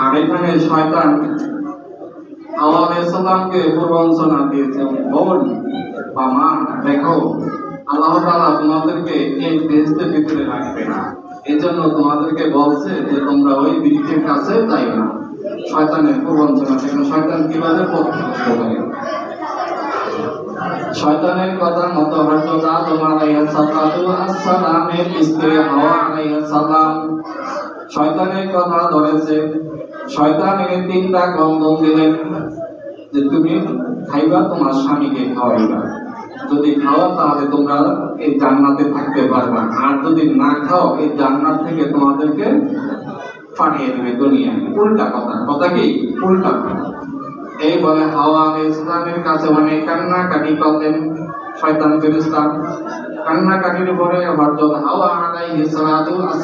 আর এখানে শয়তান হাওয়া আলাইহিস সালামকে প্রবঞ্চনা দিয়েছে, বোন বা মা দেখো আল্লাহ তাআলা তোমাদেরকে এই বেহেশতের ভিতরে রাখবে না, এজন্য তোমাদেরকে বলছে যে তোমরা ওই বৃক্ষের কাছে যাইও না। শয়তানের প্রবঞ্চনা থেকে শয়তান কিভাবে পথভ্রষ্ট করে। শয়তানের কথা মতো হযরত আদম আলাইহিস সালামের স্ত্রী হাওয়া আলাইহিস সালাম শয়তানের কথা ধরেছে। শয়তানের তিনটা কন্দন দিলেন যে তুমি খাইবা, তোমার স্বামীকে খাওয়াইবা, যদি খাও তাহলে তোমরা এই জান্নাতে থাকতে পারবা, আর যদি না খাও এই জান্নাত থেকে তোমাদেরকে পাঠিয়ে দেবে দুনিয়ায়। উল্টা কথা, কথা কি উল্টা। এই বলে হাওয়া আলাইহিস সালামের কাছে অনেক কান্নাকাটি করলেন শয়তান ফেরেশতা। কান্নাকাটির পরে হযরত হাওয়া আলাইহিস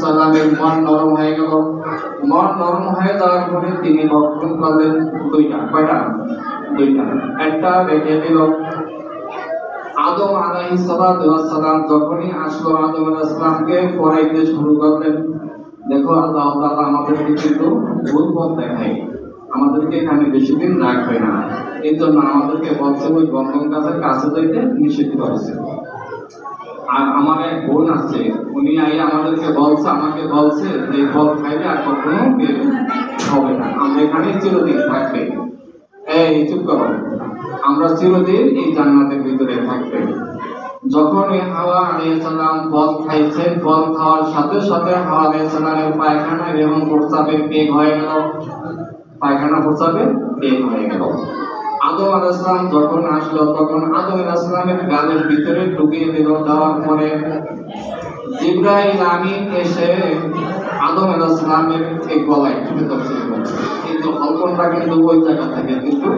সালামের মন নরম হয়ে গেল। মন নরম হয়ে যাওয়ার পরে তিনি ভক্ষণ করলেন দুইটা। কয়টা? দুইটা। একটা রেখে দিল। আদম আলাইহিস সালাম যখনই আসলো আদম আলাইহিস সালামকে পড়াইতে শুরু করলেন। দেখো আল্লাহ তাআলা আমাদেরকে কিন্তু ভুল পথ দেখায়, আমাদেরকে এখানে বেশি দিন রাখবে না, এই জন্য আমাদেরকে বলছে ওই বন্ধন গাছের কাছে যাইতে নিষেধ করেছে। আর আমার এক বোন আছে, উনি আমাদেরকে বলছে, আমাকে বলছে যে ফল খাইলে আর কখনো বের হবে না, আমরা এখানে চিরদিন থাকবে। এই চুপ করো, আমরা চিরদিন এই জান্নাতের ভিতরে থাকবে। যখন হাওয়া আলাইহিস সালাম ফল খাইছে, ফল খাওয়ার সাথে সাথে হাওয়া আলাইহিস সালামের পায়খানা এবং প্রস্রাবের বেগ হয়ে গেল। পায়খানা প্রস্রাবের বেগ হয়ে গেল। আদম আলাইহিস সালাম যখন আসলো তখন আদম আলাইহিস সালামের গালের ভিতরে ঢুকিয়ে দিল। দেওয়ার পরে জিবরাইল আমিন এসে আদম আলাইহিস সালামের এই গলায় টিপে ধরছিল। কিন্তু হলকনটা কিন্তু ওই জায়গা থেকে, কিন্তু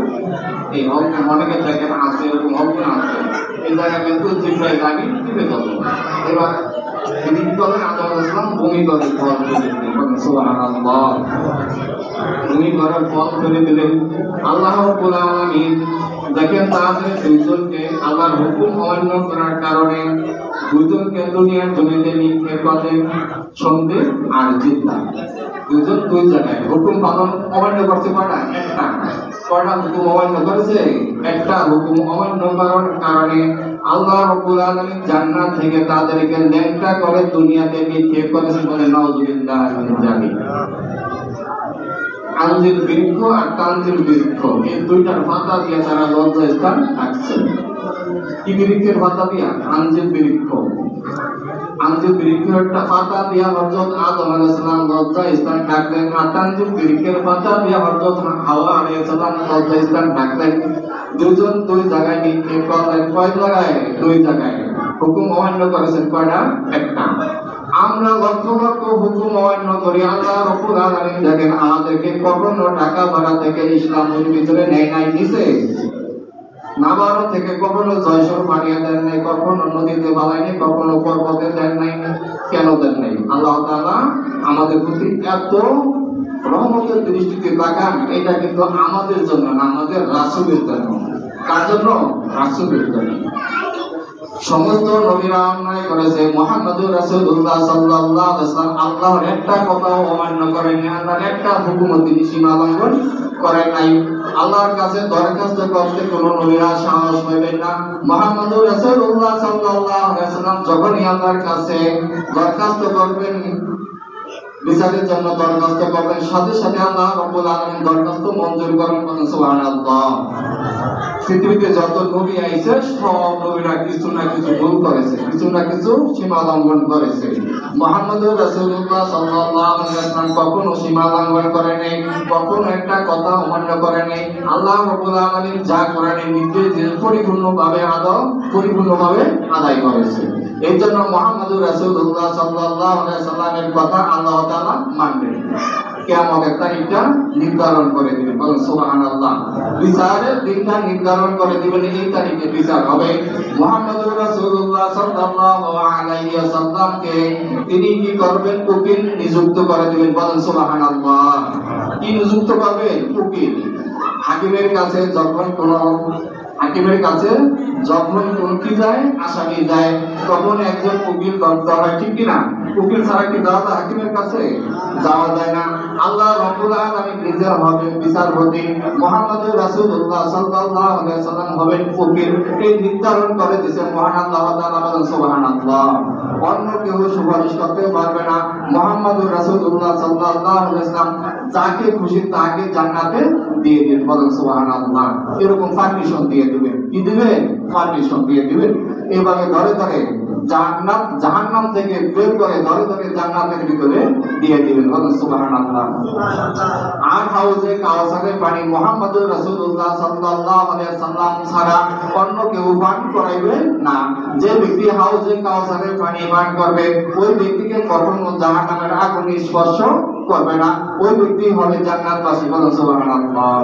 এই হলকন অনেকের জায়গায় আছে, এরকম হলকন আছে, এই জায়গা কিন্তু জিবরাইল আমিন টিপে ধরল। এবার তিনি কি করলেন? আদম আলাইহিস সালাম বমি করে ফল ফেলে দিলেন। সুবহানাল্লাহ, বমি করে ফল ফেলে দিলেন। আল্লাহ রাব্বুল আলামিন দেখেন তাদের দুইজনকে আল্লাহর হুকুম অমান্য করার কারণে দুইজনকে দুনিয়ার জমিতে নিক্ষেপ করলেন, সন্দেহ আর জিদ্দা। দুইজন দুই জায়গায় হুকুম পালন অমান্য করতে পারে একটা। কয়টা হুকুম অমান্য করেছে? একটা হুকুম অমান্য করার কারণে আল্লাহ রাব্বুল আলামিন জান্নাত থেকে তাদেরকে ল্যাংটা করে দুনিয়াতে নিক্ষেপ করেছেন। বলে নাউযুবিল্লাহ মিন যালিক। আঞ্জির বৃক্ষ আর তানজির বৃক্ষ, এই দুইটার পাতা দিয়ে তারা লজ্জাস্থান থাকছে। কি বৃক্ষের পাতা দিয়া? আঞ্জির বৃক্ষ। আঞ্জির বৃক্ষের একটা পাতা দিয়া হযরত আদম আলাইহিস সালাম লজ্জাস্থান থাকলেন, আর তানজির বৃক্ষের পাতা দিয়া হযরত হাওয়া আলাইহিস সালাম লজ্জাস্থান থাকলেন। দুজন দুই জায়গায় নিক্ষেপ করলেন। কয় জায়গায়? দুই জায়গায়। হুকুম অমান্য করেছেন কয়টা? একটা। আমরা লক্ষ লক্ষ হুকুম অমান্য করি। আল্লাহ রাব্বুল আলামিন দেখেন আমাদেরকে কখনো টাকা ভাড়া থেকে ইসলামের ভিতরে নেয় নাই, নিছে নাবারো থেকে কখনো জয়সর বানিয়ে দেন নাই, কখনো নদীতে বানায়নি, কখনো পর্বতে দেন নাই। কেন দেন নাই? আল্লাহ তাআলা আমাদের প্রতি এত রহমতের দৃষ্টিতে তাকান, এটা কিন্তু আমাদের জন্য না, আমাদের রাসূলের জন্য। কার জন্য? রাসূলের জন্য। সমস্ত নবীরা অন্যায় করেছে, মুহাম্মদুর রাসূলুল্লাহ সাল্লাল্লাহু আলাইহি ওয়াসাল্লাম আল্লাহর একটা কথাও অমান্য করেননি, আল্লাহর একটা হুকুমও তিনি সীমা লঙ্ঘন করেন নাই। আল্লাহর কাছে দরখাস্ত করতে কোনো নবীরা সাহস পাবেন না। মুহাম্মদুর রাসূলুল্লাহ সাল্লাল্লাহু আলাইহি ওয়াসাল্লাম যখনই আল্লাহর কাছে দরখাস্ত করবেন, বিচারের জন্য দরখাস্ত করবেন, সাথে সাথে আল্লাহ রাব্বুল আলামিন দরখাস্ত মঞ্জুর করেন। সুবহানাল্লাহ। পৃথিবীতে যত নবী আইছে সব নবীরা কিছু না কিছু ভুল করেছে, কিছু না কিছু সীমা লঙ্ঘন করেছে। মুহাম্মদুর রাসূলুল্লাহ সাল্লাল্লাহু আলাইহি ওয়াসাল্লাম কখনো সীমা লঙ্ঘন করে নাই, কখনো একটা কথা অমান্য করে নাই। আল্লাহ রাব্বুল আলামিন যা কোরআনে নির্দেশ দিয়েছেন পরিপূর্ণভাবে আদায় করেছে। এই জন্য মুহাম্মদুর রাসূলুল্লাহ সাল্লাল্লাহু আলাইহি ওয়াসাল্লামের কথা আল্লাহ তাআলা মানবেন। কিয়ামতের তারিখটা নির্ধারণ করে দিবেন। বলেন সুবহানাল্লাহ। বিচারের দিনটা নির্ধারণ করে দিবেন, এই তারিখে বিচার হবে। মুহাম্মদুর রাসূলুল্লাহ সাল্লাল্লাহু আলাইহি ওয়াসাল্লামকে তিনি কি করবেন? উকিল নিযুক্ত করে দিবেন। বলেন সুবহানাল্লাহ। কি নিযুক্ত করবেন? উকিল। হাকিমের কাছে যখন কোন কি যায়, আসামি যায়, তখন একজন উকিল দরকার হয়, ঠিক কিনা? উকিল ছাড়া কি যাওয়া যায় হাকিমের কাছে? যাওয়া যায় না। আল্লাহ রাব্বুল আলামিন নিজে হবেন বিচারপতি, মুহাম্মদুর রাসূলুল্লাহ সাল্লাল্লাহু আলাইহি ওয়াসাল্লাম হবেন ফকির। এই নির্ধারণ করে দিয়েছেন মহান আল্লাহ তাআলা। বলেন সুবহানাল্লাহ। অন্য কেউ সুপারিশ করতে পারবে না। মুহাম্মদুর রাসূলুল্লাহ সাল্লাল্লাহু আলাইহি ওয়াসাল্লাম যাকে খুশি তাকে জান্নাতে দিয়ে দিবেন। বলেন সুবহানাল্লাহ। এরকম পারমিশন দিয়ে দিবেন। কি দিবেন? পারমিশন দিয়ে দিবেন। এইভাবে ধরে ধরে জাহান্নাম থেকে বের করে ধরে ধরে জান্নাতের ভিতরে দিয়ে দিবেন। বলেন সুবহানাল্লাহ। আর হাউজে কাউসারের পানি মুহাম্মদুর রাসূলুল্লাহ সাল্লাল্লাহু আলাইহি ওয়াসাল্লাম ছাড়া অন্য কেউ পান করাইবে না। যে ব্যক্তি হাউজে কাউসারের পানি পান করবে ওই ব্যক্তিকে কখনো জাহান্নামের আগুন স্পর্শ করবে না। ওই ব্যক্তি হবে জান্নাতবাসী। বলেন সুবহানাল্লাহ।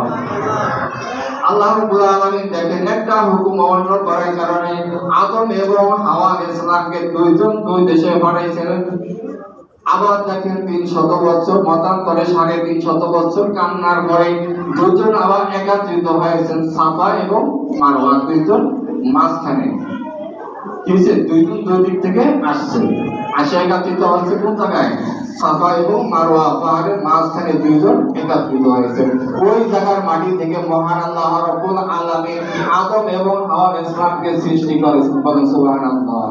আল্লাহ রাব্বুল আলামিন দেখেন একটা হুকুম অমান্য করার কারণে আদম এবং হাওয়া আলাইহিস সালামকে দুইজন দুই দেশে পাঠাইছিলেন। আবার দেখেন 300 বছর মতান্তরে 350 বছর কান্নার পরে দুজন আবার একত্রিত হয়েছেন সাফা এবং মারওয়া। দুইজন মাঝখানে কিসে দুইজন দুই দিক থেকে আসছে, আসে একত্রিত হচ্ছে কোন জায়গায়? সাফা এবং মারওয়া পাহাড়ের মাঝখানে দুইজন একত্রিত হয়েছে। ওই জায়গার মাটি থেকে মহান আল্লাহ রাব্বুল আলামিন আদম এবং হাওয়া আলাইহিস সালামকে সৃষ্টি করেছেন। বলেন সুবহানাল্লাহ।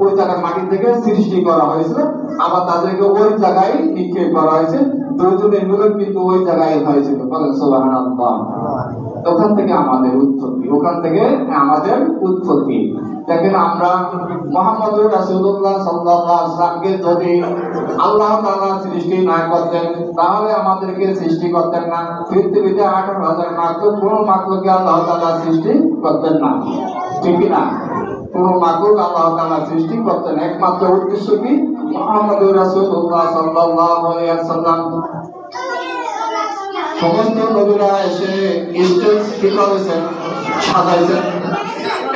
ওই জায়গার মাটি থেকে সৃষ্টি করা হয়েছিল, আবার তাদেরকে ওই জায়গায় নিক্ষেপ করা হয়েছে। দুজনের মিলন কিন্তু ওই জায়গায় হয়েছিল। বলেন সুবহানাল্লাহ। ওখান থেকে আমাদের উৎপত্তি, ওখান থেকে আমাদের উৎপত্তি। দেখেন আমরা মুহাম্মদুর রাসূলুল্লাহ সাল্লাল্লাহু আলাইহি ওয়াসাল্লামকে যদি আল্লাহ তাআলা সৃষ্টি না করতেন তাহলে আমাদেরকে সৃষ্টি করতেন না। পৃথিবীতে 18,000 মাখলুক, কোন মাখলুককে আল্লাহ তাআলা সৃষ্টি করতেন না, ঠিক না? কোন মাখলুক আল্লাহ তাআলা সৃষ্টি করতেন। একমাত্র উদ্দেশ্য কি? মুহাম্মদুর রাসূলুল্লাহ সাল্লাল্লাহু আলাইহি ওয়াসাল্লাম। সমস্ত নবীরা এসে স্টেজ কি করেছেন? সাজাইছেন।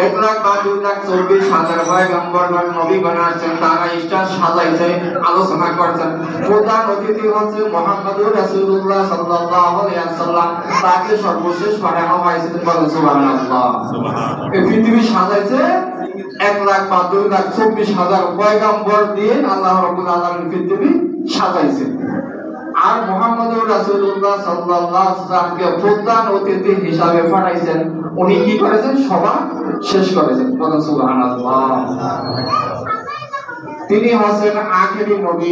1,02,40,000 পয়গম্বর নবীগণ আসছেন, তারা স্টেজ সাজাইছে, আলোচনা করছেন। প্রধান অতিথি হচ্ছে মুহাম্মদুর রাসূলুল্লাহ সাল্লাল্লাহু আলাইহি ওয়াসাল্লাম। তাকে সর্বশেষ পাঠানো হয়েছিল। বলেন সুবহানাল্লাহ। এই পৃথিবী সাজাইছে 1,02,40,000 পয়গম্বর দিয়ে আল্লাহ রাব্বুল আলামিন পৃথিবী সাজাইছে। আর মুহাম্মদুর রাসূলুল্লাহ সাল্লাল্লাহু আলাইহি ওয়াসাল্লামকে প্রধান অতিথি হিসাবে পাঠাইছেন। উনি কি করেছেন? সভা শেষ করেছেন। বলেন সুবহানাল্লাহ। তিনি হচ্ছেন আখেরি নবী,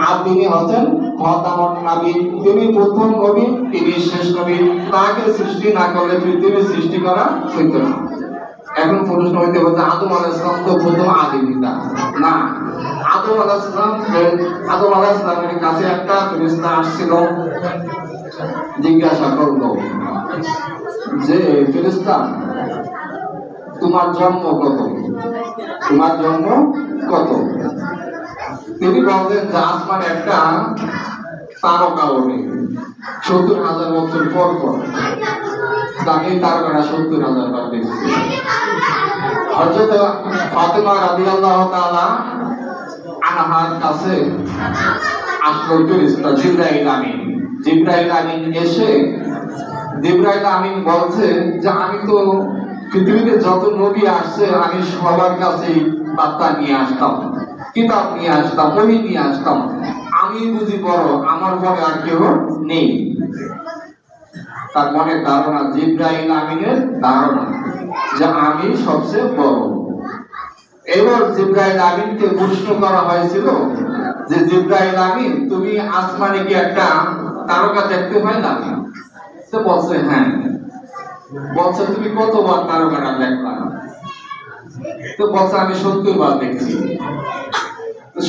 আর তিনি হচ্ছেন খাতামুন নবী। তিনি প্রথম নবী, তিনি শেষ নবী। তাকে সৃষ্টি না করলে পৃথিবী সৃষ্টি করা হইত না। এখন প্রশ্ন হইতে হচ্ছে আদম আলাইহিস সালাম তো প্রথম আদি পিতা না। আদম আলাইহিস সালামের কাছে একটা ফেরেশতা আসছিল, জিজ্ঞাসা করলো যে ফেরেশতা তোমার জন্ম কত? তোমার জন্ম কত? তিনি বললেন যে আসমানে একটা তারকা ওঠে 70,000 বছর পর পর। আমি তারকাটা 70,000 বার দেখছি। হযরত ফাতেমা রাদিয়াল্লাহু তাআলা আনহার কাছে আসলো ফেরেশতা জিবরাইল আমিন। জিবরাইল আমিন এসে জিবরাইল আমিন বলছে যে আমি তো পৃথিবীতে যত নবী আসছে আমি সবার কাছে বার্তা নিয়ে আসতাম, কিতাব নিয়ে আসতাম, ওহী নিয়ে আসতাম। আমি বুঝি বড়, আমার পরে আর কেউ নেই। তার মনে ধারণা, জিবরাইল আমিনের ধারণা যে আমি সবচেয়ে বড়। এবার জিবরাইল আমিনকে প্রশ্ন করা হয়েছিল যে জিবরাইল আমিন তুমি আসমানে কি একটা তারকা দেখতে পাইলা? সে বলছে হ্যাঁ। বলছে তুমি কতবার তারকাটা দেখলা? তো বলছে আমি 70 বার দেখছি।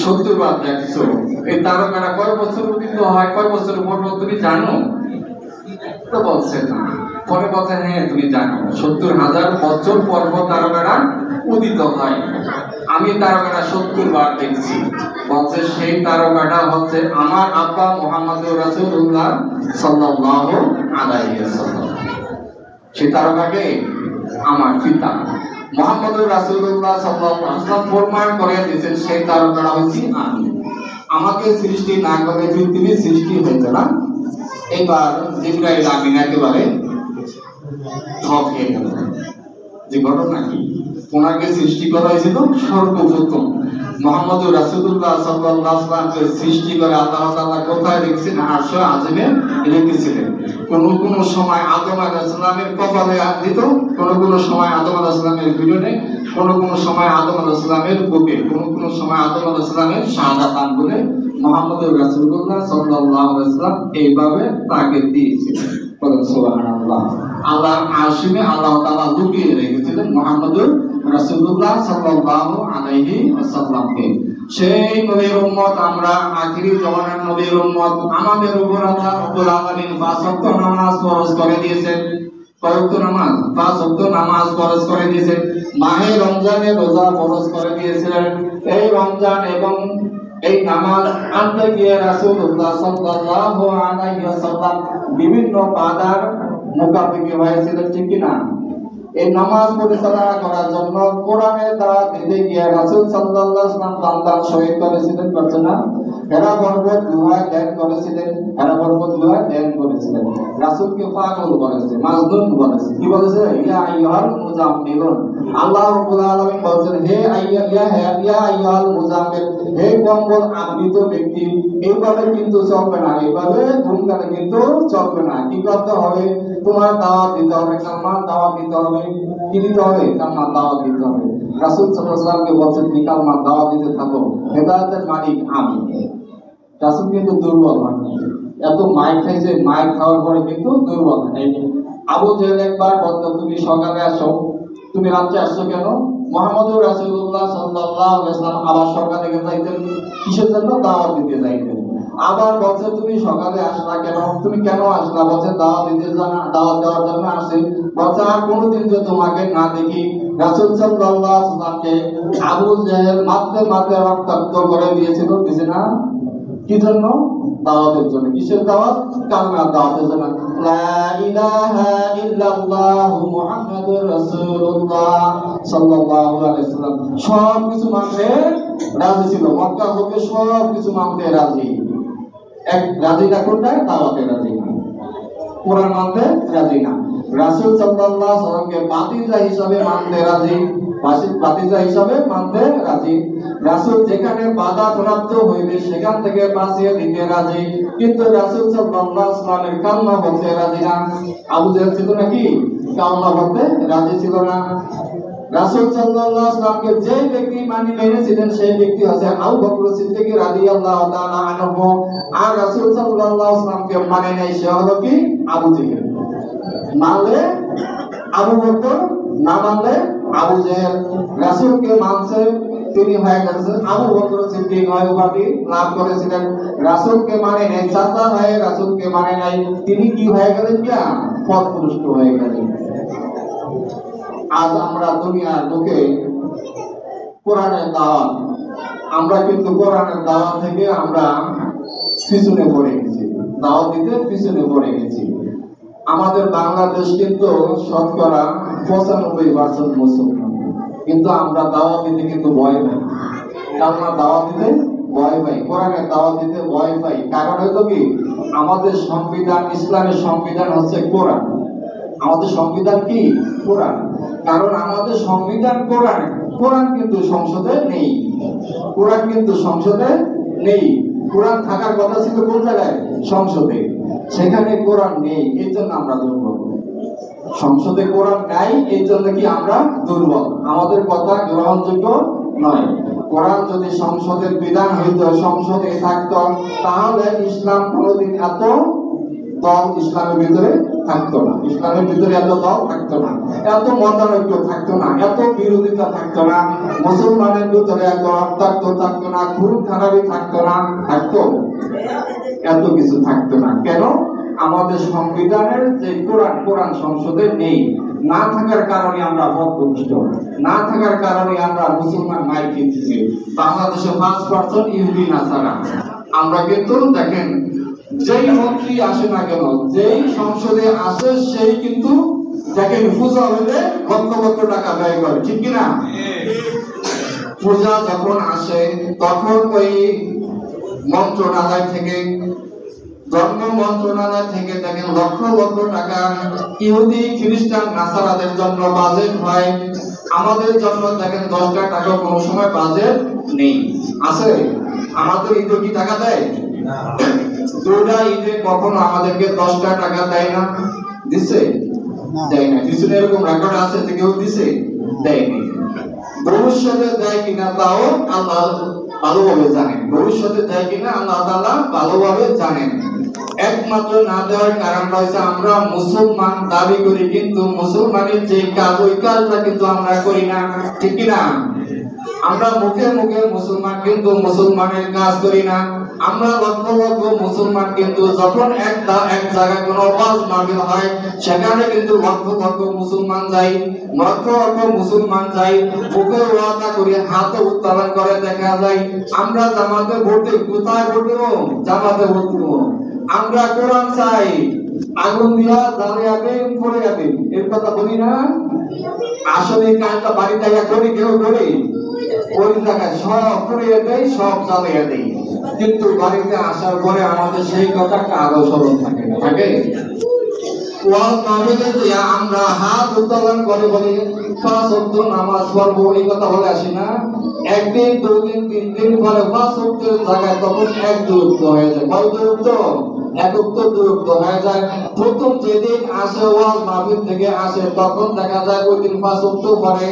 70 বার দেখছো, এই তারকাটা কয় বছর উদিত হয়, কয় বছর পর তুমি জানো? তো বলছে না। পরে বলছে হ্যাঁ তুমি জানো 70,000 বছর পর পর তারকাটা উদিত হয়। আমি তারকাটা 70 বার দেখছি। বলছে সেই তারকাটা হচ্ছে আমার আব্বা মুহাম্মদুর রাসূলুল্লাহ সাল্লাল্লাহু আলাইহি ওয়াসাল্লাম। সেই তারকাকে আমার পিতা মুহাম্মদুর রাসূলুল্লাহ সাল্লাল্লাহু আলাইহি ওয়াসাল্লাম প্রমাণ করে দিয়েছেন সেই তারকাটা হচ্ছে আমি। আমাকে সৃষ্টি না করে পৃথিবী সৃষ্টি হইতো না। এবার জিবরাইল আমিন একেবারে থক হয়ে গেল। যে ঘটনা কি, ওনাকে সৃষ্টি করা হয়েছিল সর্বপ্রথম মুহাম্মদুর রাসূলুল্লাহ সাল্লাল্লাহু আলাইহি ওয়াসাল্লামকে সৃষ্টি করে আল্লাহ তাআলা কোথায় রেখেছেন? আরশে আজিমে রেখেছিলেন। কোন সময় আদম আলাইহিস সালামের কপালে হাত দিত, কোন সময় আদম আলাইহিস সালামের পিঠে, কোন সময় আদম আলাইহিস সালামের বুকে, কোন সময় আদম আলাইহিস সালামের শাহাদাত আঙ্গুলে মুহাম্মদুর রাসূলুল্লাহ সাল্লাল্লাহু আলাইহি ওয়াসাল্লাম এইভাবে তাকে দিয়েছিলেন। সুবহানাল্লাহ। আল্লাহর আরশে আল্লাহ তাআলা লুকিয়ে রেখেছিলেন মুহাম্মদুর রাসূলুল্লাহ সাল্লাল্লাহু আলাইহি ওয়াসাল্লামকে। সেই নবীর উম্মত আমরা, আখিরি জামানার নবীর উম্মত। আমাদের উপর আল্লাহ রাব্বুল আলামিন 5 ওয়াক্ত নামাজ ফরজ করে দিয়েছেন। কয় ওয়াক্ত নামাজ? 5 ওয়াক্ত নামাজ ফরজ করে দিয়েছেন। মাহে রমজানে রোজা ফরজ করে দিয়েছিলেন। এই রমজান এবং এই নামাজ আনতে গিয়ে রাসূলুল্লাহ সাল্লাল্লাহু আলাইহি ওয়াসাল্লাম বিভিন্ন বাধার মুখাপেক্ষি হয়েছিলেন, ঠিক কি না? এই নামাজ পরিচালনা করার জন্য কোরআনের দাওয়াত দিতে গিয়ে রাসূল সাল্লাল্লাহু আলাইহি ওয়াসাল্লাম দান শহীদ করেছিলেন, করছেন না? হেরা পর্বত গুহায় ধ্যান করেছিলেন, হেরা পর্বত গুহায় ধ্যান করেছিলেন। রাসূলকে পাগল বলেছে, মাজনুন বলেছে। কি বলেছে? ইয়া আইয়ুহাল মুজাম্মিলুন। আল্লাহ রাব্বুল আলামিন বলেন, হে আইয়ুহাল মুজাম্মিল, হে কম্বল আবৃত ব্যক্তি। এইভাবে কিন্তু চলবে না, এইভাবে ধুমকালে কিন্তু চলবে না। কি করতে হবে? তোমার দাওয়াত দিতে হবে, কালমার দাওয়াত দিতে হবে। কি দিতে হবে? কালমার দাওয়াত দিতে হবে। রাসূল সাল্লাল্লাহু আলাইহি ওয়াসাল্লামকে বলেন, তুমি কালমার দাওয়াত দিতে থাকো, হেদায়েতের মালিক আমি। রাসূল কিন্তু দুর্বল হয়নি। এত মাইর খাইছে, মাইর খাওয়ার পরে কিন্তু দুর্বল হয়নি। আবু জেহেল একবার বলতো, তুমি সকালে আসো, তুমি রাতে আসছো কেন? মুহাম্মদুর রাসূলুল্লাহ সাল্লাল্লাহু আলাইহি ওয়াসাল্লাম আবার সকালে যাইতেন, কিসের জন্য? দাওয়াত দিতে যাইতেন। আবার বলছে, তুমি সকালে আসলা কেন? তুমি কেন আসলা? বলছে, দাওয়াত দিতে জানা, দাওয়াত দেওয়ার জন্য আসে। বলছে, আর কোনোদিন যে তোমাকে না দেখি। রাসূল সাল্লাল্লাহু আলাইহি ওয়াসাল্লামকে আবু জেহেল মারতে রক্তাক্ত করে দিয়েছিল, দিছে না? কি জন্য? দাওয়াতের জন্য। কিসের দাওয়াত? কালমার দাওয়াতের জন্য। লা ইলাহা ইল্লাল্লাহ মুহাম্মাদুর রাসূলুল্লাহ সাল্লাল্লাহু আলাইহি ওয়াসাল্লাম সব কিছু মানতে রাজি ছিল। মক্কা থেকে সব কিছু মানতে রাজি। এক রাজি না, কোনটা? দাওয়াতে রাজি না, কোরআন মানতে রাজি না। রাসূল সাল্লাল্লাহু আলাইহি ওয়াসাল্লামকে বাতিজা হিসাবে মানতে রাজি, বাতিজা হিসাবে মানতে রাজি। রাসূল যেখানে বাধা প্রাপ্ত হইবে সেখান থেকে বাঁচিয়ে দিতে রাজি, কিন্তু রাসূল সাল্লাল্লাহু আলাইহি ওয়াসাল্লামের কালমা বলতে রাজি না। আবু জেহেল ছিল নাকি? কালমা বলতে রাজি ছিল না। রাসূল সাল্লাল্লাহু আলাইহি ওয়াসাল্লামকে যে ব্যক্তি মেনেছিলেন সেই ব্যক্তি হচ্ছে আবু বকর সিদ্দিক রাদিয়াল্লাহু তাআলা আনহু। আর রাসূল সাল্লাল্লাহু আলাইহি ওয়াসাল্লামকে মানে নাই সে হলো কি? আবু জেহেল। মানলে আবু বকর, না মানলে আবু জেহেল। রাসূলকে মানছে, তিনি হয়ে গেছেন আবু বকর সিদ্দিক, হয় উপাধি লাভ করেছিলেন। রাসূলকে মানে নাই, চাচা ভাই রাসূলকে মানে নাই, তিনি কি হয়ে গেলেন? কি পথভ্রষ্ট হয়ে গেলেন। আজ আমরা দুনিয়ার বুকে কোরআনের দাওয়াত, আমরা কিন্তু কোরআনের দাওয়াত থেকে আমরা পিছনে পড়ে গেছি, দাওয়াত দিতে পিছনে পড়ে গেছি। আমাদের বাংলাদেশ কিন্তু শতকরা 95% মুসলমান, কিন্তু আমরা দাওয়াত দিতে কিন্তু ভয় পাই। আমরা দাওয়াত দিতে ভয় পাই, কোরআনের দাওয়াত দিতে ভয় পাই। কারণ হলো কি? আমাদের সংবিধান, ইসলামের সংবিধান হচ্ছে কোরআন। আমাদের সংবিধান কি? কোরআন। কারণ আমাদের সংবিধান কোরআন, কোরআন কিন্তু সংসদে নেই, কোরআন কিন্তু সংসদে নেই। কোরআন থাকার কথা ছিল কোন জায়গায়? সংসদে। সেখানে কোরআন নেই, এই জন্য আমরা দুর্বল। সংসদে কোরআন নাই, এই জন্য কি আমরা দুর্বল, আমাদের কথা গ্রহণযোগ্য নয়। কোরআন যদি সংসদের বিধান হইত, সংসদে থাকতো, তাহলে ইসলাম কোনোদিন এত দল ইসলামের ভিতরে থাকতো না, ইসলামের ভিতরে এত দল থাকতো না, এত মতানৈক্য থাকতো না, এত বিরোধিতা থাকতো না, মুসলমানের ভিতরে এত রক্তাক্ত থাকতো না, খুন খারাপি থাকতো না, থাকতো এত কিছু থাকতো না। কেন? আমাদের সংবিধানের যে কোরআন, কোরআন সংসদে নেই। না থাকার কারণে আমরা পথভ্রষ্ট, না থাকার কারণে আমরা মুসলমান মাইর কিনতেছি। বাংলাদেশে 5% ইহুদি নাসারা। আমরা কিন্তু দেখেন, যেই মন্ত্রী আসে না কেন, যেই সংসদে আসে, সেই কিন্তু দেখেন পূজা হলে লক্ষ লক্ষ টাকা ব্যয় করে, ঠিক কিনা? পূজা যখন আসে তখন ওই মন্ত্রণালয় থেকে, ধর্ম মন্ত্রণালয় থেকে দেখেন লক্ষ লক্ষ টাকা ইহুদি খ্রিস্টান নাসারাদের জন্য বাজেট হয়। আমাদের জন্য দেখেন 10টা টাকা কোনো সময় বাজেট নেই, আছে? আমাদের ঈদে কি টাকা দেয়? দুটা ঈদে কখনো আমাদেরকে 10টা টাকা দেয় না, দিছে? দেয় না। কিছু এরকম রেকর্ড আছে যে কেউ দিছে? দেয়নি। ভবিষ্যতে দেয় কিনা তাও আল্লাহ ভালোভাবে জানেন, ভবিষ্যতে দেয় কিনা আল্লাহ তাআলা ভালোভাবে জানেন। একমাত্র না দেওয়ার কারণ হচ্ছে আমরা মুসলমান দাবি করি, কিন্তু মুসলমানের যে কাজ ওই কাজটা কিন্তু আমরা করি না, ঠিক কি না? আমরা মুখে মুখে মুসলমান, কিন্তু মুসলমানের কাজ করি না। আমরা লক্ষ লক্ষ মুসলমান, কিন্তু যখন এক জায়গায় কোনো ওয়াজ মাহফিল হয় সেখানে কিন্তু লক্ষ লক্ষ মুসলমান যাই, লক্ষ লক্ষ মুসলমান যাই, মুখে ওয়াদা করে হাতে উত্তোলন করে দেখা যায় আমরা জামাতে ভোট দেব। কোথায় ভোট দেব? জামাতে ভোট দেব। আমরা কোরআন চাই, আগুন দিয়া জ্বালিয়ে দেন, পড়ে যাবে, এর কথা বলি না? আসলে কাজটা বাড়িতে করি, কেউ করি ওই জায়গায় সব পুড়িয়ে দেয়, সব জ্বালিয়ে দেয়, কিন্তু বাড়িতে আসার পরে আমাদের সেই কথা কারো স্মরণ থাকে না, থাকে? আমরা হাত উত্তোলন করে বলি 5 ওয়াক্ত নামাজ পড়বো, এই কথা বলে আসি না? একদিন, 2 দিন, 3 দিন পরে 5 ওয়াক্তের জায়গায় তখন 1 দূরত্ব হয়ে যায়। কয় দূরত্ব? 1 ওয়াক্ত দূরত্ব হয়ে যায়। প্রথম যেদিন আসে ওয়াজ মাহফিল থেকে আসে তখন দেখা যায় ওই দিন 5 ওয়াক্ত পরে,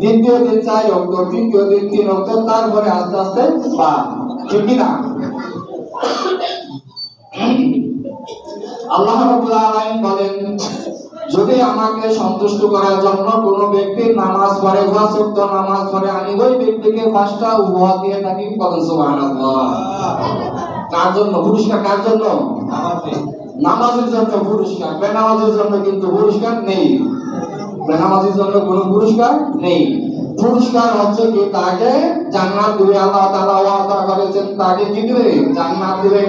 দ্বিতীয় দিন 4 ওয়াক্ত, তৃতীয় দিন 3 ওয়াক্ত, তারপরে আস্তে আস্তে 5, ঠিক কি না? আল্লাহ রাব্বুল আলামিন বলেন, যদি আমাকে সন্তুষ্ট করার জন্য কোন ব্যক্তি নামাজ পড়ে, 5 ওয়াক্ত নামাজ পড়ে, আমি ওই ব্যক্তিকে 5টা উপহার দিয়ে থাকি। বলেন সুবহানাল্লাহ। কার জন্য পুরস্কার? কার জন্য? নামাজের জন্য পুরস্কার, বেনামাজের জন্য কিন্তু পুরস্কার নেই। বেনামাজের জন্য কোনো পুরস্কার নেই। পুরস্কার হচ্ছে কি? তাকে জান্নাত দিবে। আল্লাহ তাআলা ওয়াদা করেছেন তাকে কি দিবে? জান্নাত দিবে।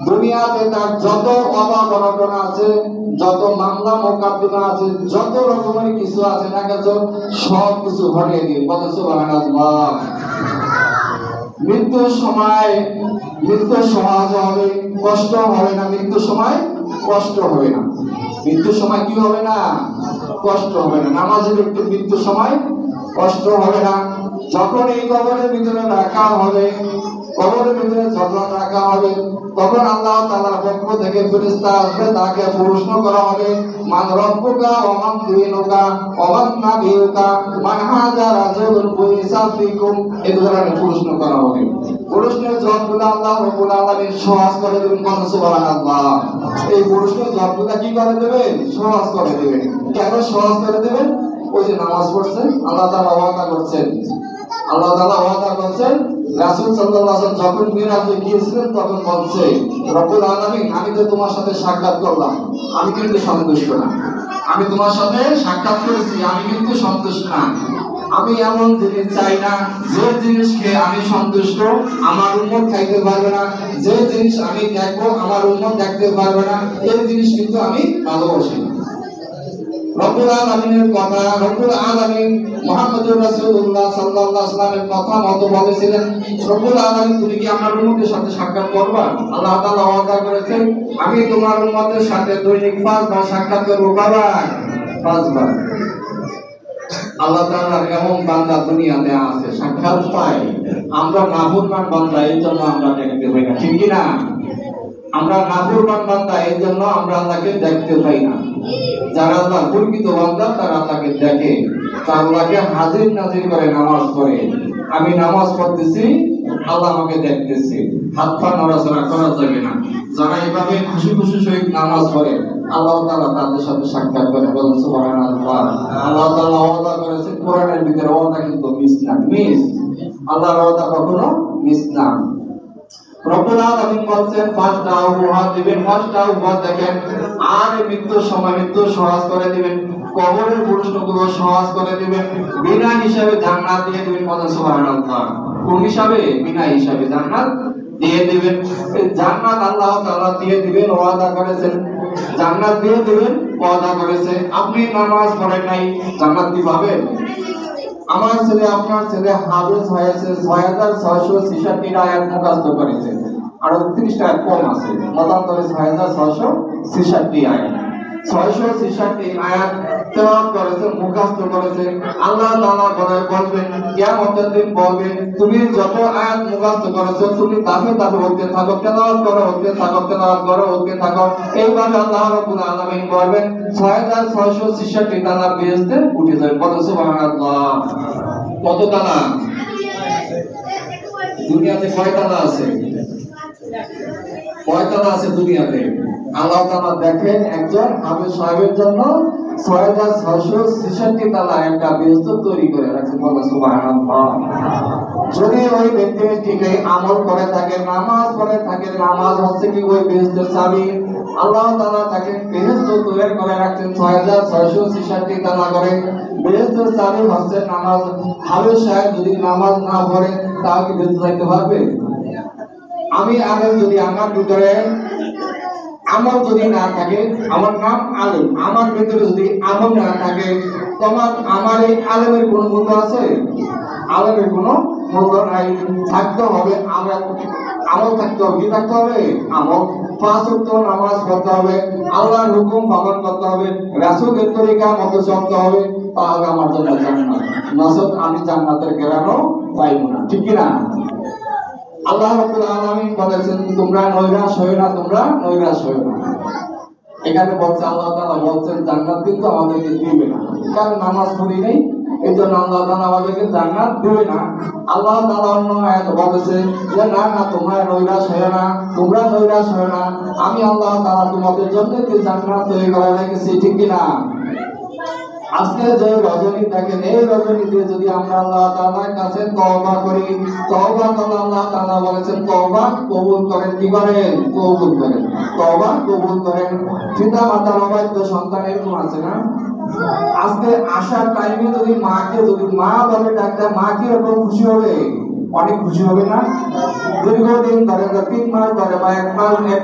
দুনিয়াতে তার যত অভাব অনটন আছে, যত মামলা মোকদ্দমা আছে, যত রকমের কিছু আছে না কেন, সব কিছু হটিয়ে দিবে। বলেন সুবহানাল্লাহ। মৃত্যুর সময় মৃত্যু সহজ হবে, কষ্ট হবে না। মৃত্যুর সময় কষ্ট হবে না। মৃত্যুর সময় কি হবে না? কষ্ট হবে না। নামাজি ব্যক্তির মৃত্যুর সময় কষ্ট হবে না। যখন এই কবরের ভিতরে রাখা হবে, কবরের ভিতরে যখন রাখা হবে, তখন আল্লাহ তাআলার পক্ষ থেকে ফেরেশতা আসবে, তাকে প্রশ্ন করা হবে, মান রব্বুকা ওয়া মান দীনুকা ওয়া মান নাবিয়ুকা মান হাযা রাজুলুন বুইসা ফিকুম, এই ধরনের প্রশ্ন করা হবে। প্রশ্নের জবাবগুলো আল্লাহ রাব্বুল আলামিন সহজ করে দেবেন। সুবহানাল্লাহ। এই প্রশ্নের জবাবগুলো কি করে দেবেন? সহজ করে দেবেন। কেন সহজ করে দেবেন? ওই যে নামাজ পড়ছেন, আল্লাহ তাআলা ওয়াদা করছেন, আল্লাহ তাআলা ওয়াদা করছেন, রাসূল সাল্লাল্লাহু আলাইহি ওয়াসাল্লাম যখন মিরাজে গিয়েছিলেন তখন বলছে, রব্বুল আলামিন, আমি তো তোমার সাথে সাক্ষাৎ করলাম, আমি কিন্তু সন্তুষ্ট না। আমি তোমার সাথে সাক্ষাৎ করেছি, আমি কিন্তু সন্তুষ্ট না। আমি এমন জিনিস চাই না যে জিনিস খেয়ে আমি সন্তুষ্ট আমার উম্মত খাইতে পারবে না, যে জিনিস আমি দেখবো আমার উম্মত দেখতে পারবে না, এই জিনিস কিন্তু আমি ভালোবাসি না। রব্বুল আলামিনের কথা, রব্বুল আলামিন মুহাম্মদুর রাসূলুল্লাহ সাল্লাল্লাহু আলাইহি ওয়াসাল্লামের কথা মতো বলেছিলেন, রব্বুল আলামিন, তুমি কি আমার উম্মতের সাথে সাক্ষাৎ করবা? আল্লাহ তাআলা ওয়াদা করেছেন, আমি তোমার উম্মতের সাথে দৈনিক 5 বার সাক্ষাৎ করব। কয়বার? 5 বার। আল্লাহ তাআলার এমন বান্দা দুনিয়াতে আছে, সাক্ষাৎ পাই। আমরা নাফরমান বান্দা, এই জন্য আমরা দেখতে পাই না, ঠিক কি না? আমরা নাফরমান বান্দা, এই জন্য আমরা আল্লাহকে দেখতে পাই না। যারা আল্লাহর প্রকৃত বান্দা তারা আল্লাহকে দেখে, তারা আল্লাহকে হাজির নাজির করে নামাজ পড়ে। আমি নামাজ পড়তেছি, আল্লাহ আমাকে দেখতেছে, হাত পা নড়াচড়া করা যাবে না। যারা এভাবে খুশি খুশি সহিত নামাজ পড়ে, আল্লাহ তাআলা তাদের সাথে সাক্ষাৎ করে। বলেন সুবহানাল্লাহ। আল্লাহ তাআলা ওয়াদা করেছেন, কোরআনের ভিতরে ওয়াদা কিন্তু মিস না, মিস। আল্লাহর ওয়াদা কখনো মিস না। রব্বুল আলামিন বলেন, 5টা উপহার দিবেন। 5টা উপহার দেখেন, আর মৃত্যুর সময় মৃত্যু সহজ করে দিবেন, কবরের প্রশ্নগুলো সহজ করে দিবেন, বিনা হিসাবে জান্নাত দিয়ে দিবেন। বলেন সুবহানাল্লাহ। কোন হিসাবে? বিনা হিসাবে জান্নাত দিয়ে দিবেন। এই জান্নাত আল্লাহ তাআলা দিয়ে দিবেন, ওয়াদা করেছেন। জান্নাত দিয়ে দিবেন, ওয়াদা করেছে। আপনি নামাজ পড়েন নাই, জান্নাত কি পাবেন? আমার ছেলে, আপনার ছেলে হাফেজ হয়েছে, 6666 আয়াত মুখস্থ করেছে, আর 30টা আয়াত কম আছে, মতান্তরে 6666 আয়াত। 666 আয়াত তেলাওয়াত করেছে, মুখস্থ করেছে। আল্লাহ তাআলা বলবেন কিয়ামতের দিন বলবেন তুমি যত আয়াত মুখস্থ করেছো তুমি ধাপে ধাপে বলতে থাকো, তেলাওয়াত করো, বলতে থাকো, তেলাওয়াত করো, বলতে থাকো। এইভাবে আল্লাহ রাব্বুল আলামিন বলবেন 6666 তালা বেহেশতে উঠে যাবে। বলো সুবহানাল্লাহ। কত তালা? দুনিয়াতে কয় তালা আছে? কয় তালা আছে দুনিয়াতে? আল্লাহ তাআলা দেখেন একজন হাফেজ সাহেবের জন্য 6666 তালা একটা বেহেশত তৈরি করে রাখছেন। বলো সুবহানাল্লাহ। যদি ওই ব্যক্তি ঠিকই আমল করে থাকে, নামাজ পড়ে থাকে, নামাজ হচ্ছে কি ওই বেহেশতের চাবি। আল্লাহ তাআলা তাকে বেহেশত তৈরি করে রাখছেন 6666 তালা করে। বেহেশতের চাবি হচ্ছে নামাজ। হাফেজ সাহেব যদি নামাজ না পড়ে তাহলে কি বেহেশতে যাইতে পারবে? আমি আলেম যদি আমার ভিতরে আমল যদি না থাকে, আমার নাম আলেম, আমার ভিতরে যদি আমল না থাকে, তোমার আমার এই আলেমের কোনো মূল্য আছে? আলেমের কোনো মূল্য নাই। থাকতে হবে আমরা আমল থাকতে হবে। কি থাকতে হবে? আমল। 5 ওয়াক্ত নামাজ পড়তে হবে, আল্লাহর হুকুম পালন করতে হবে, রাসূলের তরিকা মতো চলতে হবে, তাহলে আমার জন্য জান্নাত। নচেত আমি জান্নাতের গ্যারান্টি পাইব না। ঠিক কি না? আল্লাহ রাব্বুল আলামিন বলেছেন তোমরা নৈরাশ হয়ো না, তোমরা নৈরাশ হয়ো না। এখানে বলছে আল্লাহ তাআলা বলছেন জান্নাত কিন্তু আমাদেরকে দিবে না, কারণ নামাজ পড়ি নাই, এজন্য আল্লাহ তাআলা আমাদেরকে জান্নাত দিবে না। আল্লাহ তাআলা অন্য আয়াতে বলেছে যে না না তোমরা নৈরাশ হয়ো না, তোমরা নৈরাশ হয়ো না, আমি আল্লাহ তাআলা তোমাদের জন্য যে জান্নাত তৈরি করে রেখেছি। ঠিক কি না? আজকে যে রজনী দেখেন, এই রজনীতে যদি আমরা আল্লাহ তাআলার কাছে তওবা করি, তওবা করলে আল্লাহ তাআলা বলেছেন তওবা কবুল করেন। কি করেন? কবুল করেন। তওবা কবুল করেন। পিতা মাতার অবাধ্য সন্তান এরকম আছে না? আজকে আসার টাইমে যদি মাকে যদি মা বলে ডাক্তার, মা কি রকম খুশি হবে? অনেক খুশি হবে না? দীর্ঘদিন ধরে 3 মাস ধরে বা 1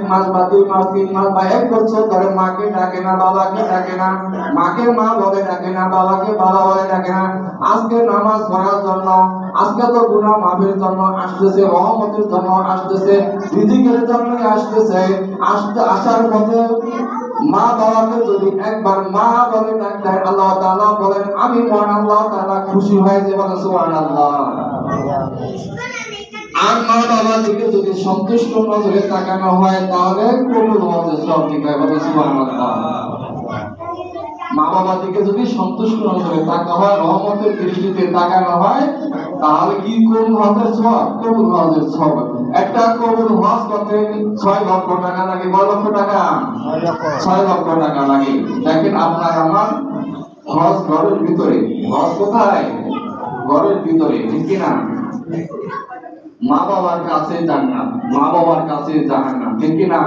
মাস বা 2 মাস 3 মাস বা 1 বছর ধরে মাকে ডাকে না, বাবাকে ডাকে না, মাকে মা বলে ডাকে না, বাবাকে বাবা বলে ডাকে না। আজকে নামাজ পড়ার জন্য, আজকে তো গুনাহ মাফের জন্য আসতেছে, রহমতের জন্য আসতেছে, রিজিকের জন্য আসতেছে। আসার পথে মা বাবাকে যদি একবার মা বলে ডাকতে আল্লাহ তাআলা বলেন আমি মহান আল্লাহ তাআলা খুশি হয়ে যাবে। বলে সুবহানাল্লাহ। আর মা বাবার দিকে যদি সন্তুষ্ট নজরে তাকানো হয় তাহলে কবুল হওয়ার সব ঠিক হয়। বলে সুবহানাল্লাহ। মা বাবার দিকে যদি সন্তুষ্ট নজরে তাকানো হয়, রহমতের দৃষ্টিতে তাকানো হয়, তাহলে কি কবুল হওয়ার সব? কবুল হওয়ার সব। একটা কবুল হজ করতে 6 লক্ষ টাকা লাগে। কয় লক্ষ টাকা? 6 লক্ষ টাকা লাগে। দেখেন আপনার আমার হজ ঘরের ভিতরে। হজ কোথায়? ঘরের ভিতরে। ঠিক কি না? মা বাবার কাছে জান্নাত, মা বাবার কাছে জাহান্নাম। ঠিক কি না?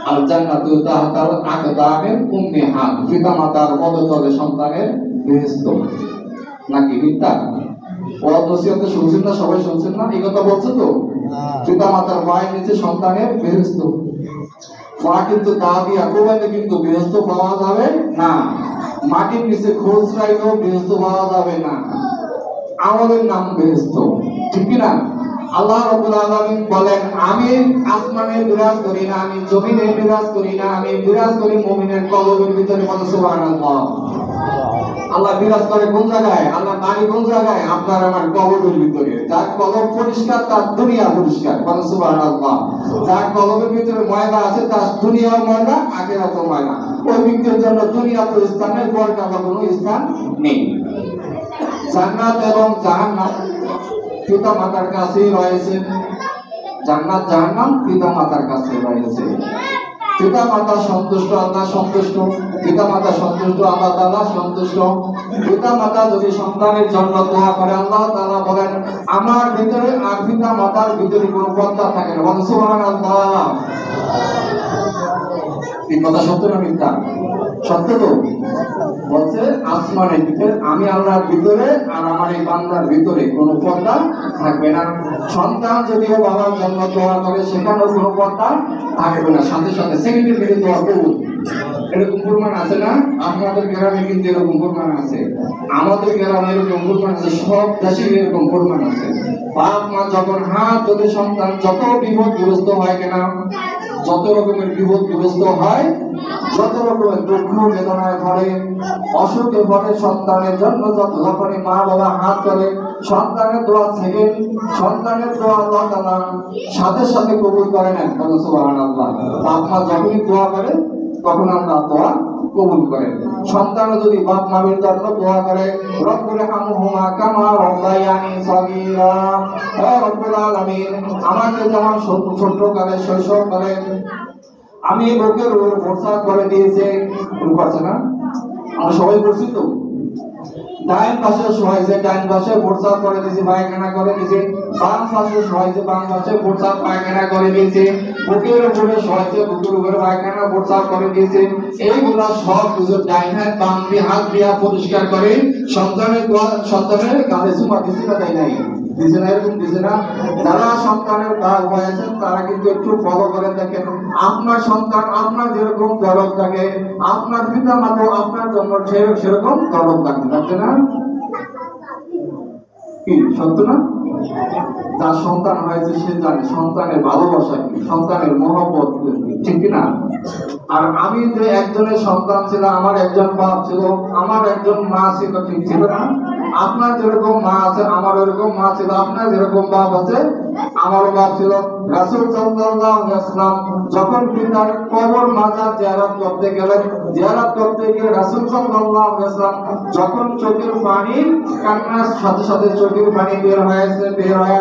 আর জান্নাতু তাহতাল আকদামের উম্মিহাত, পিতা মাতার পদতলে সন্তানের বেহেশত। নাকি মিথ্যা? ওয়াদসিয়তে শুনছেন না? সবাই শুনছেন না? এই কথা বলছে তো? পিতা মাতার পায়ের নিচে সন্তানের বেহেশত। মা কিন্তু দা দিয়া কোবাইলে কিন্তু বেহেশত পাওয়া যাবে না। মাটির নিচে খোঁজ রাখলেও বেহেশত পাওয়া যাবে না। আমাদের নাম বেহেশত। ঠিক কি না? আল্লাহ রাব্বুল আলামিন বলেন আমি আসমানে বিরাজ করি না, আমি জমিনে বিরাজ করি না, আমি বিরাজ করি মুমিনের কলবের ভিতরে। বলে সুবহানাল্লাহ। আল্লাহ বিরাজ করে কোন জায়গায়? আল্লাহ বাড়ি কোন জায়গায়? আপনার আমার কলবের ভিতরে। যার কলব পরিষ্কার তার দুনিয়া পরিষ্কার। বলে সুবহানাল্লাহ। যার কলবের ভিতরে ময়লা আছে তার দুনিয়াও ময়লা, আখিরাতও ময়লা। ওই ব্যক্তির জন্য দুনিয়াতে স্থানের পরটা কোনো স্থান নেই। জান্নাত এবং জাহান্নাম পিতা মাতার কাছেই রয়েছে। জান্নাত জাহান্নাম পিতা মাতার কাছে রয়েছে। পিতা মাতা সন্তুষ্ট, আল্লাহ সন্তুষ্ট। পিতা মাতা সন্তুষ্ট, আল্লাহ তাআলা সন্তুষ্ট। পিতা মাতা যদি সন্তানের জন্য দোয়া করে আল্লাহ তাআলা বলেন আমার ভিতরে আর পিতা মাতার ভিতরে কোনো পর্দা থাকে না। বলেন সুবহানাল্লাহ। এই কথা সত্য না মিথ্যা? সত্য তো? বলছে আসমানের ভিতরে আমি আল্লাহর ভিতরে আর আমার এই বান্দার ভিতরে কোনো পর্দা থাকবে না। সন্তান যদিও বাবার জন্য দোয়া করে সেখানেও কোনো পর্দা থাকবে না। সাথে সাথে সেকেন্ডের ভিতরে দোয়া কবুল। এরকম প্রমাণ আছে না? আপনাদের গ্রামে কিন্তু এরকম প্রমাণ আছে, আমাদের গ্রামে এরকম প্রমাণ আছে, সব দেশে এরকম প্রমাণ আছে। বাপ মা যখন হাত ধরে সন্তান যত বিপদগ্রস্ত হয় কেন, যত রকমের বিপদগ্রস্ত হয়, যত রকমের দুঃখ বেদনায় ধরে, অসুখে পড়ে, সন্তানের জন্য যখনই মা বাবা হাত করে সন্তানের দোয়া থেকে, সন্তানের দোয়া আল্লাহ তাআলা সাথে সাথে কবুল করে নেন। সুবহানাল্লাহ। বাপ মা যখনই দোয়া করে তখন আল্লাহ দোয়া কবুল করেন। সন্তানও যদি বাপ মায়ের জন্য দোয়া করে, রব্বুল হামহুমা কামা রাব্বায়ানি সগীরা, ও রব্বুল আলামিন আমাকে যেমন ছোট্টকালে শৈশবকালে আমি বুকের উপর ভরসা করে দিয়েছে, করছে না? আমরা সবাই করছি তো। ডাইন পাশে শোয়াইছে, ডাইন পাশে ভরসা করে দিয়েছে, পায়খানা করে দিয়েছে। বাম পাশে শোয়াইছে, বাম পাশে ভরসা পায়খানা করে দিয়েছে। বুকের উপরে শোয়াইছে, বুকের উপরে পায়খানা ভরসা করে দিয়েছে। এইগুলা সব কিছু ডাইন হাত বাম দিয়ে হাত দিয়া পরিষ্কার করে সন্তানের গালে চুমা দিচ্ছে না, তাই নাই? দিছে না? এরকম দিছে না? যারা সন্তানের বাপ হয়েছেন তারা কিন্তু একটু ফলো করে দেখেন, আপনার সন্তান আপনার যেরকম দরদ থাকে, আপনার পিতা মাতা আপনার জন্য সেরকম দরদ থাকতে না? কি সত্য না? যার সন্তান হয়েছে সে জানে সন্তানের ভালোবাসা কি, সন্তানের মহব্বত কি, ঠিক না? আর আমি যে একজনের সন্তান ছিলাম, আমার একজন বাপ ছিল, আমার একজন মা ছিল, ঠিক ছিল না? আপনার যেরকম মা আছে আমার ওরকম মা ছিল, আপনার যেরকম বাপ আছে আমারও বাপ ছিল। রাসূল সাল্লাল্লাহু আলাইহি ওয়াসাল্লাম যখন পিতার কবর মাজার জিয়ারত করতে গেলেন, জিয়ারত করতে গিয়ে রাসূল সাল্লাল্লাহু আলাইহি ওয়াসাল্লাম যখন চোখের পানি কান্নার সাথে সাথে চোখের পানি বের হয়ে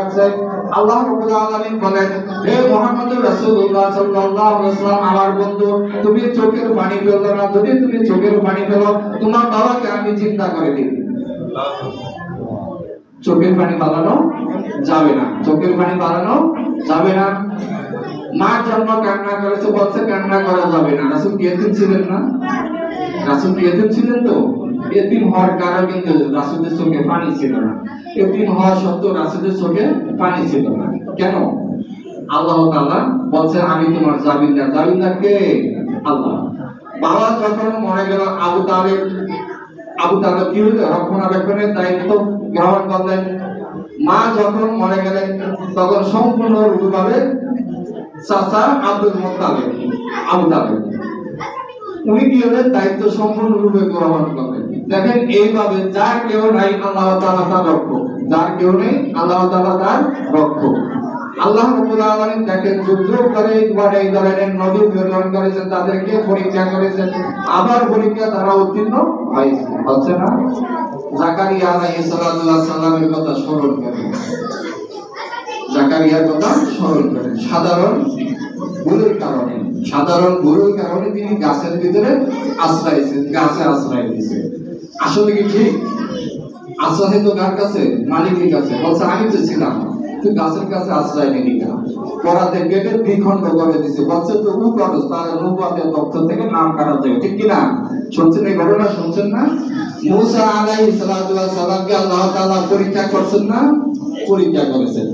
আসছে, আল্লাহ রাব্বুল আলামিন বলেন, হে মুহাম্মদ রাসূলুল্লাহ সাল্লাল্লাহু আলাইহি ওয়াসাল্লাম আমার বন্ধু, তুমি চোখের পানি ফেলো না, যদি তুমি চোখের পানি ফেলো তোমার বাবাকে আমি চিন্তা করে দিই। চোখের পানি বাড়ানো যাবে না, চোখের পানি বাড়ানো যাবে না। মার জন্য কান্না করেছে, বলছে কান্না করা যাবে না। রাসূল কি এতিম ছিলেন না? রাসূল কি এতিম ছিলেন? তো এতিম হওয়ার কারণে কিন্তু রাসূলের চোখে পানি ছিল না। এতিম হওয়া সত্ত্বেও রাসূলের চোখে পানি ছিল না। কেন? আল্লাহ তাআলা বলছেন আমি তোমার জামিনদার। জামিনদার কে? আল্লাহ। বাবা যখন মরে গেল, আবু তালেব কি হলো? রক্ষণাবেক্ষণের দায়িত্ব গ্রহণ করলেন। মা যখন মরে গেলেন তখন সম্পূর্ণ রূপভাবে চাচা আব্দুল মুত্তালিব, আবু তালেব উনি কি হলেন? দায়িত্ব সম্পূর্ণ রূপে গ্রহণ করলেন। দেখেন এইভাবে যার কেউ নাই আল্লাহ তাআলা তার রক্ষক, যার কেউ নেই আল্লাহ তাআলা তার রক্ষক। আল্লাহ রাব্বুল আলামিন দেখেন যুদ্ধ করে এই ধরনের নবী প্রেরণ করেছেন, তাদেরকে পরীক্ষা করেছেন, আবার পরীক্ষা তারা উত্তীর্ণ হচ্ছে না? জাকারিয়া আলাইহিস সালামের কথা স্মরণ করেন, জাকারিয়ার কথা স্মরণ করেন। সাধারণ ভুলের কারণে তিনি গাছের ভিতরে গাছে আশ্রয় দিয়েছেন। আসলে কি ঠিক? আশ্রয় তো কার কাছে? মালিকের কাছে। বলছে আমি তো ছিলাম, তুই গাছের কাছে আশ্রয় নিলি না। পরাতে গেটে দ্বিখণ্ড করে দিছে, বলছে তো উপরস তার নবুয়তের দপ্তর থেকে নাম কাটা যাবে, ঠিক কি না? শুনছেন এই ঘটনা? শুনছেন না? মুসা আলাইহিস সালামকে আল্লাহ তাআলা পরীক্ষা করছেন না? পরীক্ষা করেছেন।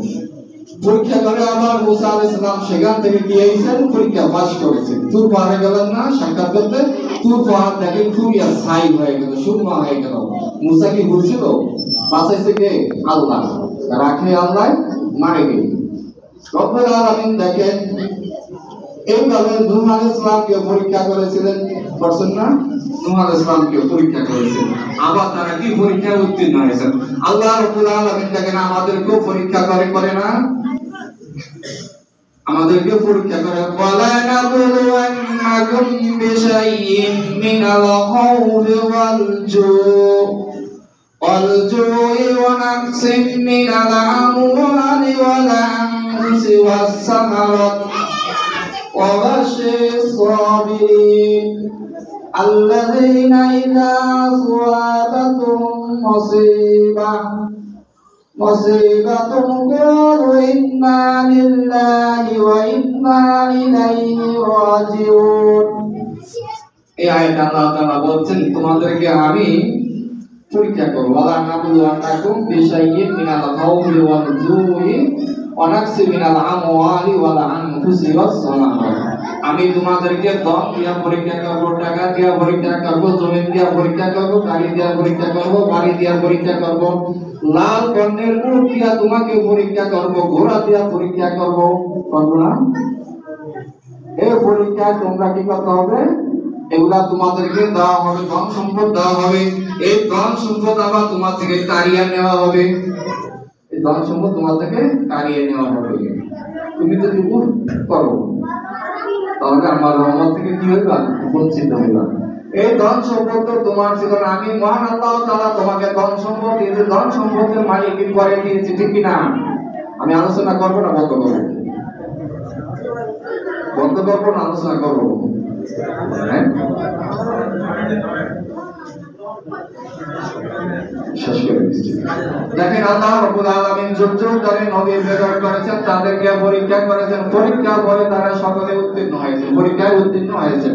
পরীক্ষা করে আবার মুসা আলাইহিস সালাম সেখান থেকে গিয়েছেন, পরীক্ষা পাস করেছেন। তুর পাহাড়ে গেলেন না সাক্ষাৎ করতে? তুর পাহাড় দেখে খুবই ছাই হয়ে গেল, শূন্য হয়ে গেল। মুসা কি ঘুরছিল? বাঁচাইছে কে? আল্লাহ। রাখে আল্লাহ, মারে কে? রব্বুল আলামিন দেখেন এইভাবে নূহ আলাইহিস সালামকে পরীক্ষা করেছিলেন, করছেন না? নূহ আলাইহিস সালামকে পরীক্ষা করেছেন, আবার তারা কি পরীক্ষায় উত্তীর্ণ হয়েছেন। আল্লাহ রাব্বুল আলামিন দেখেন আমাদেরকেও পরীক্ষা করে না? আমাদেরকে পরীক্ষা করে। ওয়ালা নাবলুওয়ান্নাকুম বিশাইইন মিনাল খাউফি والجوع ونقص من الأموال والأنفس والثمرات وبشر الصابرين الذين إذا أصابتهم مصيبة قالوا إنا لله وإنا إليه راجعون। এই আয়াতে আল্লাহ তাআলা বলছেন তোমাদেরকে আমি পরীক্ষা করব। ওয়ালা নাবলুওয়ান্নাকুম বিশাইইন মিনাল খাউফি ওয়াল জুই ওয়া নাকসিম মিনাল আমওয়ালি ওয়াল আনফুসি ওয়াস সামারাত। আমি তোমাদেরকে ধন দিয়া পরীক্ষা করব, টাকা দিয়া পরীক্ষা করব, জমি দিয়া পরীক্ষা করব, গাড়ি দিয়া পরীক্ষা করব, বাড়ি দিয়া পরীক্ষা করব, লাল বর্ণের উট দিয়া তোমাকে পরীক্ষা করব, ঘোড়া দিয়া পরীক্ষা করব না? এই পরীক্ষা তোমরা কি করতে হবে? এগুলা তোমাদেরকে দেওয়া হবে, ধন সম্পদ দেওয়া হবে। এই ধন সম্পদ আবার তোমার থেকে কাড়িয়ে নেওয়া হবে। এই ধন সম্পদ তোমার থেকে কাড়িয়ে নেওয়া হবে। তুমি যদি ভুল করো তাহলে আমার রহমত থেকে কি হইবা? বঞ্চিত হইবা। এই ধন সম্পদ তো তোমার ছিল না, আমি মহান আল্লাহ তাআলা তোমাকে ধন সম্পদ দিয়েছে, ধন সম্পদের মালিক করে দিয়েছে, ঠিক কি না? আমি আলোচনা করবো না বন্ধ করবো? বন্ধ করবো না আলোচনা করবো? হ্যাঁ, শেষ করে দিচ্ছি। দেখেন আল্লাহ রাব্বুল আলামিন যুগ যুগ ধরে নবী প্রেরণ করেছেন, তাদেরকে পরীক্ষা করেছেন, পরীক্ষার পরে তারা সকলে উত্তীর্ণ হয়েছে, পরীক্ষায় উত্তীর্ণ হয়েছে।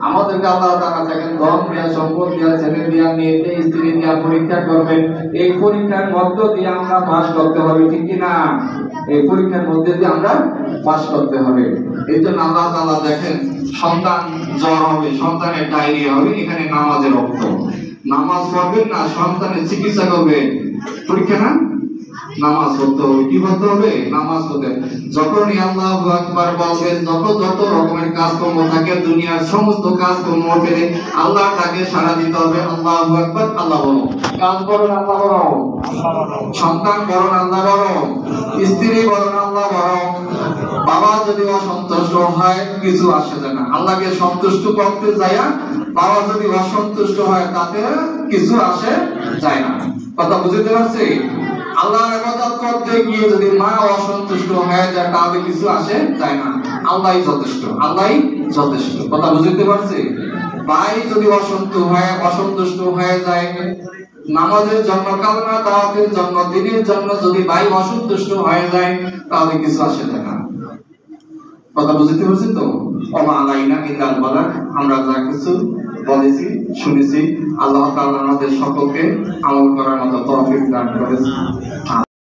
আমাদেরকে আল্লাহ তাআলা দেখেন ধন দিয়া, সম্পদ দিয়া, ছেলে দিয়া, মেয়ে দিয়া, স্ত্রী দিয়া পরীক্ষা করবেন। এই পরীক্ষার মধ্য দিয়ে আমরা পাস করতে হবে, ঠিক কি না? এই পরীক্ষার মধ্যে দিয়ে আমরা পাস করতে হবে। এই জন্য আল্লাহ তাআলা দেখেন সন্তান জ্বর হবে, সন্তানের ডায়রিয়া হবে, এখানে নামাজের রক্ত, নামাজ পড়বেন না, সন্তানের চিকিৎসা করবে, পরীক্ষা না? নামাজ পড়তে হবে। কি করতে হবে? নামাজ পড়তে। যখনই আল্লাহু আকবার বলবেন, যত রকমের কাজকর্ম থাকে দুনিয়ার সমস্ত কাজকর্ম ফেলে আল্লাহ তাকে সাড়া দিতে হবে। আল্লাহু আকবার, আল্লাহ বলো। কাজ করুন আল্লাহ বলো, সন্তান করুন আল্লাহ বলো, স্ত্রী করুন আল্লাহ বলো। বাবা যদি অসন্তুষ্ট হয় কিছু আসে যায় না, আল্লাহকে সন্তুষ্ট করতে যায়, বাবা যদি অসন্তুষ্ট হয় তাতে কিছু আসে যায় না। কথা বুঝতে পারছি? আল্লাহর ইবাদত করতে গিয়ে যদি মা অসন্তুষ্ট হয়ে যায় তাহলে কিছু আসে যায় না। আল্লাহই যথেষ্ট, আল্লাহই যথেষ্ট। কথা বুঝতে পারছি? ভাই যদি অসন্তুষ্ট হয়ে যায়, নামাজের জন্য, কালমা দাওয়াতের জন্য, দ্বীনের জন্য যদি ভাই অসন্তুষ্ট হয়ে যায় তাহলে কিছু আসে যায় না। কথা বুঝতে পারছি তো? ওমা আলাইনা ইল্লাল বালাগ। আমরা যা কিছু বলেছি, শুনেছি, আল্লাহ তাআলা আমাদের সকলকে আমল করার মতো তৌফিক দান করেছেন।